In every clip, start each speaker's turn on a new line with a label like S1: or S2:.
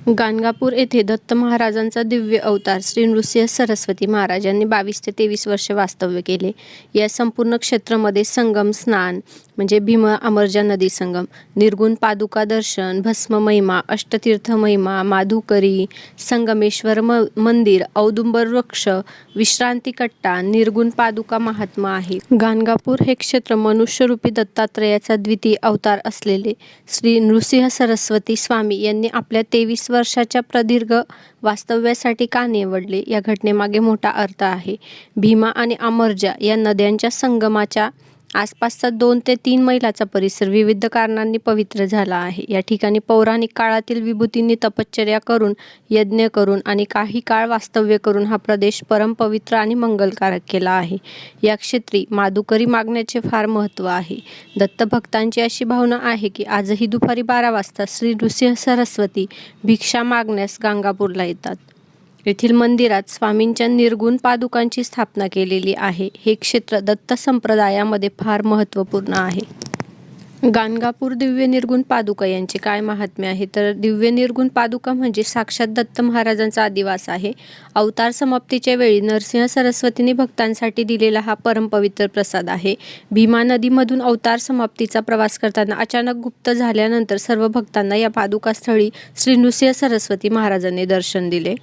S1: गाणगापूर येथे दत्त महाराजांचा दिव्य अवतार श्री नृसिंह सरस्वती महाराज यांनी 22 ते 23 वर्षे वास्तव्य केले. या संपूर्ण क्षेत्रामध्ये संगम स्नान म्हणजे भीमा अमरजा नदी संगम, निर्गुण पादुका दर्शन, भस्म महिमा, अष्टतीर्थ महिमा, माधुकरी, संगमेश्वर मंदिर, औदुंबर वृक्ष, विश्रांती कट्टा, निर्गुण पादुका महात्मा आहे. गाणगापूर हे क्षेत्र मनुष्यरूपी दत्तात्रयाचा द्वितीय अवतार असलेले श्री नृसिंह सरस्वती स्वामी यांनी आपल्या 23 वर्षाच्या प्रदीर्घ वास्तव्यासाठी का निवडले, या घटनेमागे मोठा अर्थ आहे. भीमा आणि अमरजा या नद्यांच्या संगमाच्या आसपासचा 2 ते 3 मैलाचा परिसर विविध कारणांनी पवित्र झाला आहे. या ठिकाणी पौराणिक काळातील विभूतींनी तपश्चर्या करून, यज्ञ करून आणि काही काळ वास्तव्य करून हा प्रदेश परमपवित्र आणि मंगलकारक केला आहे. या क्षेत्री माधुकरी मागण्याचे फार महत्त्व आहे. दत्तभक्तांची अशी भावना आहे की आजही दुपारी 12 वाजता श्री नृसिंह सरस्वती भिक्षा मागण्यास गाणगापूरला येतात. येथील मंदिरात स्वामींच्या निर्गुण पादुकांची स्थापना केलेली आहे. हे क्षेत्र दत्त संप्रदायामध्ये फार महत्त्वपूर्ण आहे. गाणगापूर दिव्य निर्गुण पादुका यांचे काय महात्म्य आहे, तर दिव्य निर्गुण पादुका म्हणजे साक्षात दत्त महाराजांचा अधिवास आहे. अवतार समाप्तीच्या वेळी नरसिंह सरस्वतींनी भक्तांसाठी दिलेला हा परमपवित्र प्रसाद आहे. भीमा नदीमधून अवतार समाप्तीचा प्रवास करताना अचानक गुप्त झाल्यानंतर सर्व भक्तांना या पादुकास्थळी श्री नृसिंह सरस्वती महाराजांनी दर्शन दिले.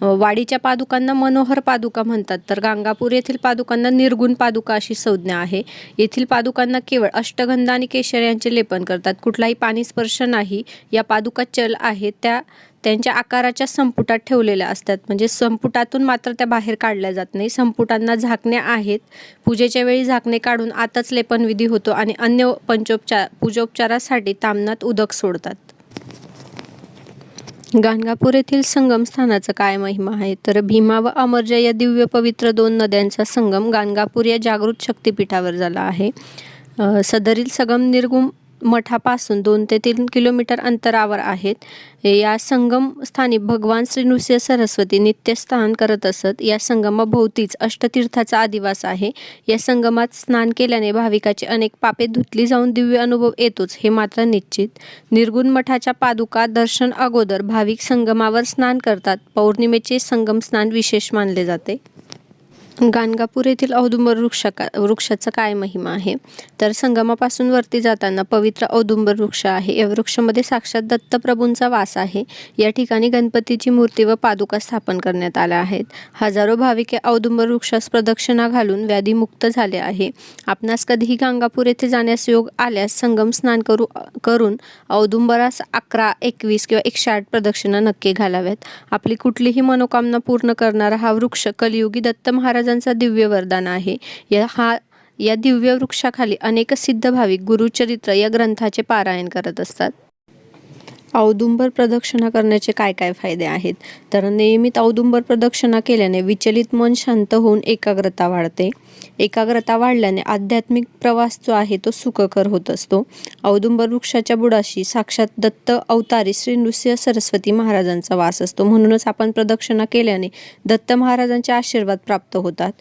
S1: वाडीच्या पादुकांना मनोहर पादुका म्हणतात, तर गाणगापूर येथील पादुकांना निर्गुण पादुका अशी संज्ञा आहे. येथील पादुकांना केवळ अष्टगंध आणि केशर यांचे लेपन करतात. कुठलाही पाणी स्पर्श नाही. या पादुका चल आहेत, त्यांच्या आकाराच्या संपुटात ठेवलेल्या असतात, म्हणजे संपुटातून मात्र त्या बाहेर काढल्या जात नाही. संपुटांना झाकणे आहेत. पूजेच्या वेळी झाकणे काढून आतच लेपनविधी होतो आणि अन्य पूजोपचारासाठी ताम्हणात उदक सोडतात. गाणगापूर येथील संगम स्थानाचा काय महिमा आहे, तर भीमा व अमरजा या दिव्य पवित्र 2 नद्यांचा संगम गाणगापूर या जागृत शक्तिपीठावर झाला आहे. सदरील संगम निर्गुण मठापासून 2 ते 3 किलोमीटर अंतरावर आहेत. या संगम स्थानी भगवान श्री नृसिंह सरस्वती नित्य स्नान करत असत. या संगमाभोवतीच अष्टतीर्थाचा अधिवास आहे. या संगमात स्नान केल्याने भाविकाची अनेक पापे धुतली जाऊन दिव्य अनुभव येतोच, हे मात्र निश्चित. निर्गुण मठाच्या पादुका दर्शन अगोदर भाविक संगमावर स्नान करतात. पौर्णिमेचे संगम स्नान विशेष मानले जाते. गाणगापूर येथील औदुंबर वृक्षाचा काय महिमा आहे, तर संगमापासून वरती जाताना पवित्र औदुंबर वृक्ष आहे. या वृक्षामध्ये साक्षात दत्तप्रभूंचा वास आहे. या ठिकाणी गणपतीची मूर्ती व पादुका स्थापन करण्यात आल्या आहेत. हजारो भाविक या औदुंबर वृक्षास प्रदक्षिणा घालून व्याधीमुक्त झाले आहे. आपणास कधीही गाणगापूर येथे जाण्यास योग आल्यास संगम स्नान करून औदुंबरास 11, 21 किंवा 108 प्रदक्षिणा नक्की घालाव्यात. आपली कुठलीही मनोकामना पूर्ण करणारा हा वृक्ष कलियुगी दत्त महाराजांचा दिव्य वरदान आहे. या दिव्य वृक्षाखाली अनेक सिद्ध भाविक गुरुचरित्र या ग्रंथाचे पारायण करत असतात. औदुंबर प्रदक्षिणा करण्याचे काय काय फायदे आहेत, तर नियमित औदुंबर प्रदक्षिणा केल्याने विचलित मन शांत होऊन एकाग्रता वाढते. एकाग्रता वाढल्याने आध्यात्मिक प्रवास जो आहे तो सुखकर होत असतो. औदुंबर वृक्षाच्या बुडाशी साक्षात दत्त अवतारी श्री नृसिंह सरस्वती महाराजांचा वास असतो. म्हणूनच आपण प्रदक्षिणा केल्याने दत्त महाराजांचे आशीर्वाद प्राप्त होतात.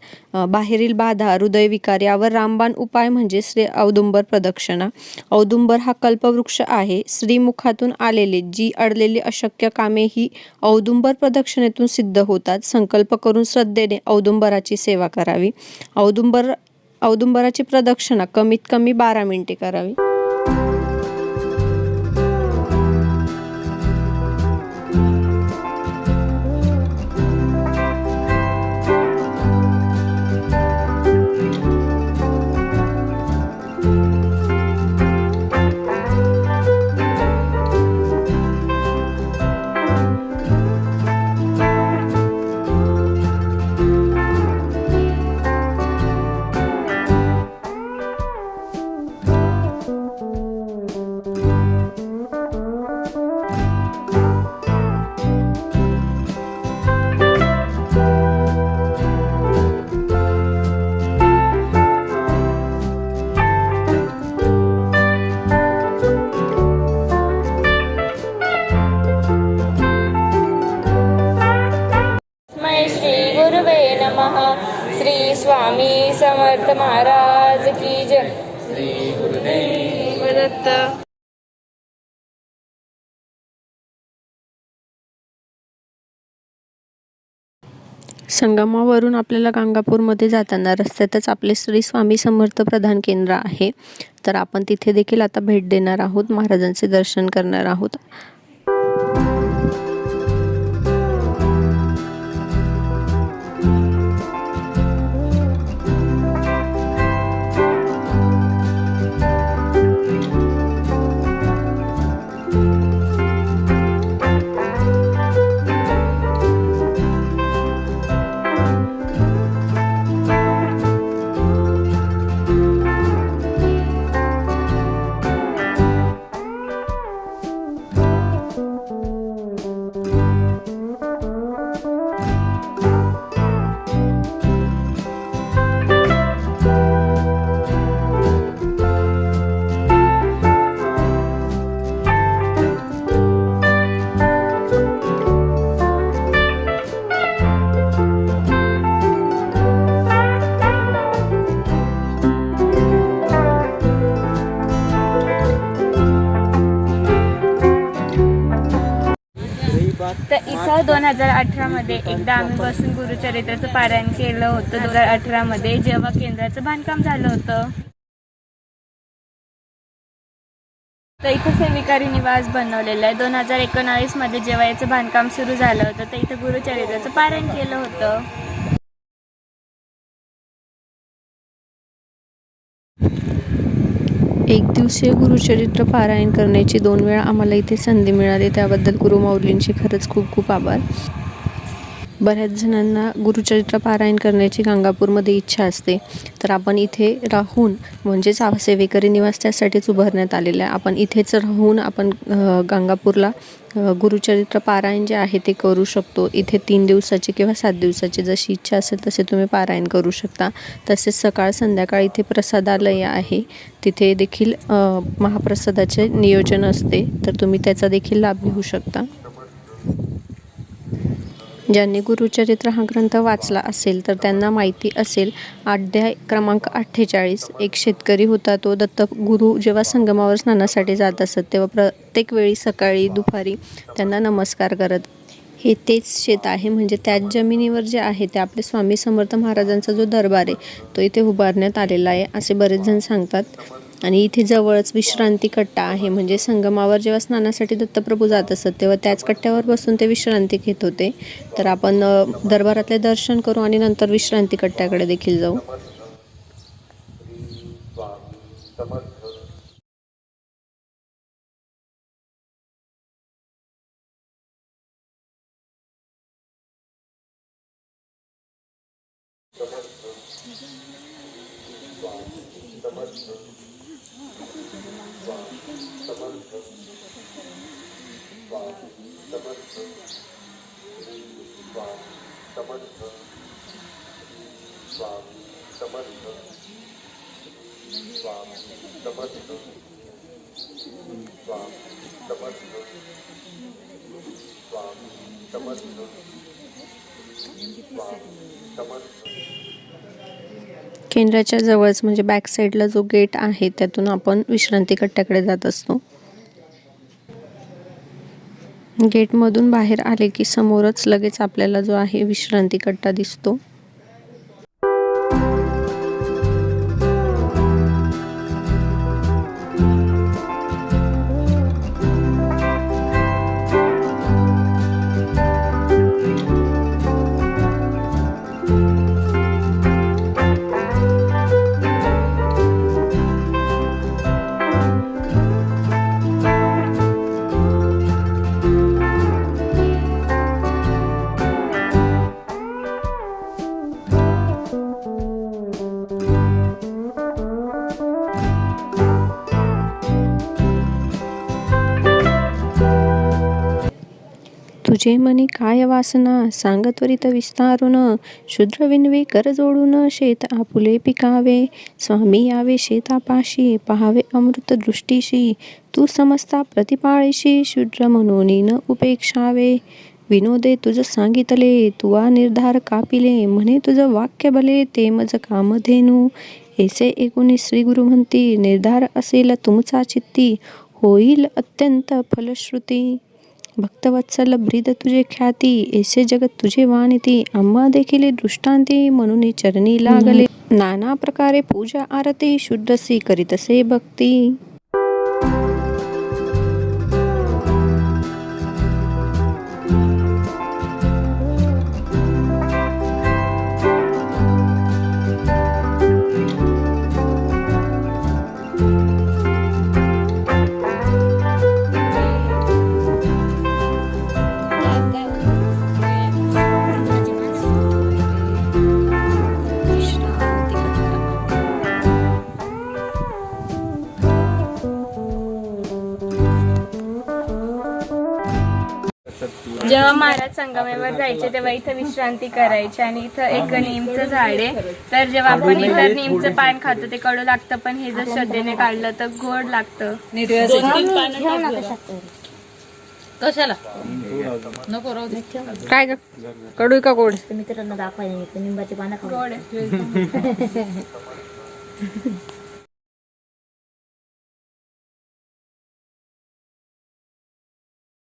S1: बाहेरील बाधा, हृदयविकार यावर रामबाण उपाय म्हणजे श्री औदुंबर प्रदक्षिणा. औदुंबर हा कल्पवृक्ष आहे. श्रीमुखातून आलेली जी अडलेली अशक्य कामे ही औदुंबर प्रदक्षिणेतून सिद्ध होतात. संकल्प करून श्रद्धेने औदुंबराची सेवा करावी. औदुंबराची प्रदक्षिणा कमीत कमी 12 मिनिटे करावी.
S2: श्री स्वामी समर्थ महाराज की जय.
S3: श्री गुरुदेव दत्त.
S1: संगमावरून आपल्याला गाणगापूरमध्ये जाताना रस्त्यातच आपले श्री स्वामी समर्थ प्रधान केंद्र आहे. तर आपण तिथे देखील आता भेट देणार आहोत, महाराजांचे दर्शन करणार आहोत.
S2: तर इथं 2018मध्ये एकदा आम्ही बसून गुरुचरित्राचं पारायण केलं होतं. 2018मध्ये जेव्हा केंद्राचं बांधकाम झालं होतं. तर इथं सेविकारी निवास बनवलेला आहे. 2019मध्ये जेव्हा याचं बांधकाम सुरू झालं होतं तर इथं गुरुचरित्राचं पारायण केलं होतं.
S1: एक दिवसीय गुरुचरित्र पारायण करण्याची 2 वेळा आम्हाला इथे संधी मिळाली, त्याबद्दल गुरुमाऊलींची खरंच खूप खूप आभार. बऱ्याच जणांना गुरुचरित्र पारायण करण्याची गाणगापूरमध्ये इच्छा असते, तर आपण इथे राहून म्हणजेच सेवेकरी निवास त्यासाठीच उभारण्यात आलेला आहे. आपण इथेच राहून आपण गाणगापूरला गुरुचरित्र पारायण जे आहे ते करू शकतो. इथे 3 दिवसाची किंवा 7 दिवसाची जशी इच्छा असेल तसे तुम्ही पारायण करू शकता. तसेच सकाळ संध्याकाळ इथे प्रसादालय आहे, तिथे देखील महाप्रसादाचे नियोजन असते, तर तुम्ही त्याचा देखील लाभ घेऊ शकता. ज्यांनी गुरुचरित्र हा ग्रंथ वाचला असेल तर त्यांना माहिती असेल, अध्याय क्रमांक 48. एक शेतकरी होता, तो दत्तगुरू जेव्हा संगमावर स्नानासाठी जात असत तेव्हा प्रत्येक वेळी सकाळी दुपारी त्यांना नमस्कार करत. हे तेच शेत आहे, म्हणजे त्याच जमिनीवर जे आहे ते आपले स्वामी समर्थ महाराजांचा जो दरबार आहे तो इथे उभारण्यात आलेला आहे असे बरेच जण सांगतात. आणि इथे जवळच विश्रांती कट्टा आहे, म्हणजे संगमावर जेव्हा स्नानासाठी दत्तप्रभू जात असत तेव्हा त्याच कट्ट्यावर बसून ते विश्रांती घेत होते. तर आपण दरबारातले दर्शन करू आणि नंतर विश्रांती कट्ट्याकडे देखील जाऊ. केंद्राच्या जवळच म्हणजे बॅक साईडला जो गेट आहे त्यातून आपण विश्रांती कट्ट्याकडे जात असतो. गेटमधून बाहेर आले की समोरच लगेच आपल्याला जो आहे विश्रांती कट्टा दिसतो. तुझे मनी काय वासना सांग त्वरित विस्तारून, शूद्र विनवे कर जोडून शेत आपुले पिकावे. स्वामी यावे शेतापाशी पाहावे अमृत दृष्टीशी, तू समस्ता प्रतिपाळीशी शूद्र म्हणून न उपेक्षावे. विनोदे तुझ सांगितले तुवा निर्धार कापिले, म्हणे तुझ वाक्य भले ते मज कामधेनू. ऐसे एकूणी श्री गुरु म्हणती निर्धार असेल तुमचा चित्ती, होईल अत्यंत फलश्रुती. भक्तवत्सल ब्रीद तुझे ख्याती, ऐसे जगत तुझे वानिती, आम्हा देखील दृष्टांती, म्हणून चरणी लागले. नाना प्रकारे पूजा आरती, शुद्धसी करीतसे भक्ती.
S2: जेव्हा महाराज संगमेवर जायचे तेव्हा इथं विश्रांती करायचे आणि इथं एक नीमचं झाड आहे. तर जेव्हा आपण इथं नीमचं पान खातो ते कडू लागतं, पण हे जर श्रद्धेने काढलं तर गोड लागतं.
S3: कशाला नको राहू दे.
S1: काय ग, कडू का गोड?
S4: मित्रांना दाखवायला निंबाची पानं खाऊ.
S2: गोड आहे.